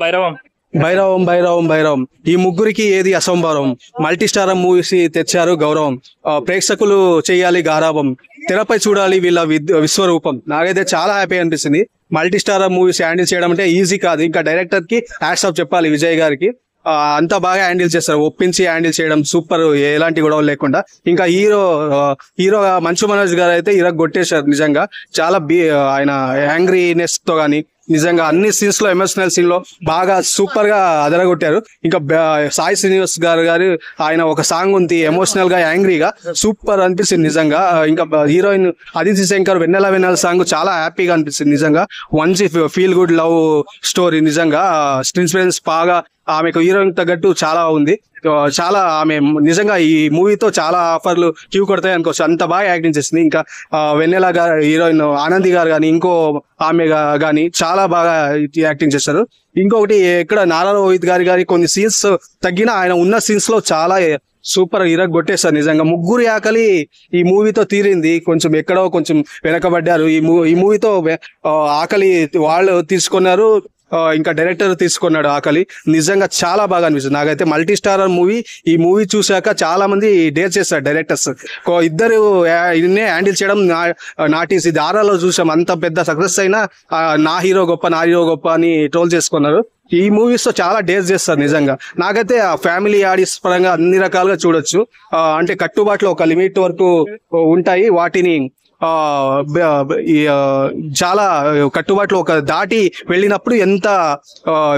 భైరవం భైరవం భైరవం భైరవం ఈ ముగ్గురికి ఏది అసంభవం. మల్టీ స్టార్ మూవీస్ తెచ్చారు గౌరవం. ప్రేక్షకులు చేయాలి గారాభం. తెరపై చూడాలి వీళ్ళ విశ్వరూపం. నాకైతే చాలా హ్యాపీ అనిపిస్తుంది. మల్టీ స్టార్ మూవీస్ హ్యాండిల్ చేయడం అంటే ఈజీ కాదు. ఇంకా డైరెక్టర్ కి హ్యాట్స్ ఆఫ్ చెప్పాలి విజయ్ గారికి. అంతా బాగా హ్యాండిల్ చేస్తారు. ఒప్పించి హ్యాండిల్ చేయడం సూపర్, ఎలాంటి గొడవలు లేకుండా. ఇంకా హీరో మంచు మనోజ్ గారు అయితే కొట్టేశారు నిజంగా. చాలా ఆయన యాంగ్రీనెస్ తో గానీ నిజంగా అన్ని సీన్స్ లో, ఎమోషనల్ సీన్ లో బాగా సూపర్ గా అదరగొట్టారు. ఇంకా సాయి శ్రీనివాస్ గారు ఆయన ఒక సాంగ్ ఉంది ఎమోషనల్ గా, యాంగ్రీగా సూపర్ అనిపిస్తుంది నిజంగా. ఇంకా హీరోయిన్ అదితి శంకర్ వెన్నెల సాంగ్ చాలా హ్యాపీగా అనిపిస్తుంది నిజంగా. Once feel good love story నిజంగా. ఇన్స్పిరెన్స్ బాగా ఆమెకు హీరోయిన్ తగ్గట్టు చాలా ఉంది. చాలా ఆమె నిజంగా ఈ మూవీతో చాలా ఆఫర్లు క్యూ కొడతాయి అనుకోవచ్చు, అంత బాగా యాక్టింగ్ చేసింది. ఇంకా వెన్నెల గారు హీరోయిన్ ఆనంది గారు కానీ ఇంకో ఆమె కానీ చాలా బాగా యాక్టింగ్ చేస్తారు. ఇంకొకటి ఇక్కడ నారా రోహిత్ గారి కొన్ని సీన్స్ తగ్గిన ఆయన ఉన్న సీన్స్ లో చాలా సూపర్ కొట్టేస్తారు నిజంగా. ముగ్గురు ఆకలి ఈ మూవీతో తీరింది. కొంచెం ఎక్కడో కొంచెం వెనకబడ్డారు. ఈ మూవీతో ఆకలి వాళ్ళు తీసుకున్నారు. ఇంకా డైరెక్టర్ తీసుకున్నాడు ఆకలి. నిజంగా చాలా బాగా అనిపిస్తుంది నాకైతే మల్టీ స్టార్ మూవీ. ఈ మూవీ చూశాక చాలా మంది డేర్ చేస్తారు డైరెక్టర్స్. ఇద్దరు హ్యాండిల్ చేయడం నాటీస్. ఇది ఆరాలో చూసాం, అంత పెద్ద సక్సెస్ అయినా నా హీరో గొప్ప అని ట్రోల్ చేసుకున్నారు. ఈ మూవీస్ తో చాలా డేర్ చేస్తారు నిజంగా. నాకైతే ఫ్యామిలీ ఆడియన్స్ పరంగా అన్ని రకాలుగా చూడొచ్చు. అంటే కట్టుబాట్లు ఒక లిమిట్ వరకు ఉంటాయి. వాటిని చాలా కట్టుబాట్లు ఒక దాటి వెళ్ళినప్పుడు ఎంత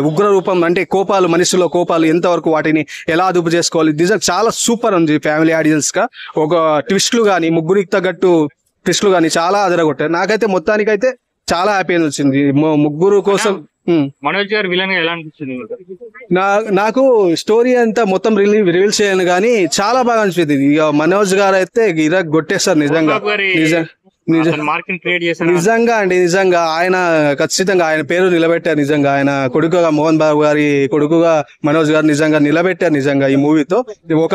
ఉగ్ర రూపం అంటే కోపాలు, మనుషుల్లో కోపాలు ఎంతవరకు వాటిని ఎలా అదుపు చేసుకోవాలి నిజంగా చాలా సూపర్ ఉంది. ఫ్యామిలీ ఆడియన్స్ గా ఒక ట్విస్ట్లు గానీ, ముగ్గురికి తగ్గట్టు ట్విస్ట్లు గానీ చాలా అదరగొట్టారు. నాకైతే మొత్తానికైతే చాలా హ్యాపీ అనిపించింది ముగ్గురు కోసం. మనోజ్ గారు విలన్ గా ఎలా అనిపించింది? నాకు స్టోరీ అంతా మొత్తం రివీల్ చేయను కానీ చాలా బాగా అనిపించింది. ఇక మనోజ్ గారు అయితే కొట్టేస్తారు నిజంగా. నిజంగా అండి, నిజంగా ఆయన ఖచ్చితంగా ఆయన పేరు నిలబెట్టారు నిజంగా. ఆయన కొడుకుగా మోహన్ బాబు గారి కొడుకుగా మనోజ్ గారు నిజంగా నిలబెట్టారు నిజంగా. ఈ మూవీతో ఒక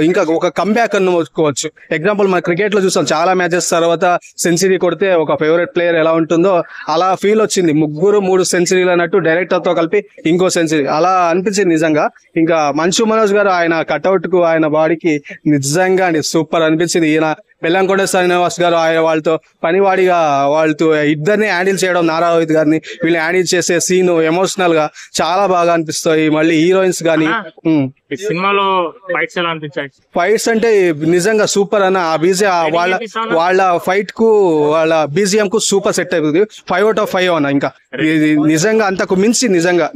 ఇంకా ఒక కంబ్యాక్ అనుకోవచ్చు. ఎగ్జాంపుల్ మన క్రికెట్ లో చూస్తాం, చాలా మ్యాచెస్ తర్వాత సెంచరీ కొడితే ఒక ఫేవరెట్ ప్లేయర్ ఎలా ఉంటుందో అలా ఫీల్ వచ్చింది. ముగ్గురు 3 సెంచరీలు అన్నట్టు డైరెక్టర్ తో కలిపి ఇంకో సెంచరీ అలా అనిపించింది నిజంగా. ఇంకా మంచు మనోజ్ గారు ఆయన కట్అవుట్ కు, ఆయన బాడీకి నిజంగా అండి సూపర్ అనిపించింది. ఈయన బెల్లంకొండ శ్రీనివాస్ గారు ఆయన వాళ్ళతో పనివాడిగా వాళ్ళతో ఇద్దరిని హ్యాండిల్ చేయడం, నారా రోహిత్ గారిని వీళ్ళు హ్యాండిల్ చేసే సీన్ ఎమోషనల్ గా చాలా బాగా అనిపిస్తాయి. మళ్ళీ హీరోయిన్స్ గానీ సినిమాలో ఫైట్స్ ఎలా అనిపించాయి? ఫైట్స్ అంటే నిజంగా సూపర్ అన్న. ఆ బీజీ వాళ్ళ ఫైట్ కు, వాళ్ళ బీజిఎం కు సూపర్ సెట్ అవుతుంది. 5 out of 5 అన్న. ఇంకా నిజంగా అంతకు మించి నిజంగా.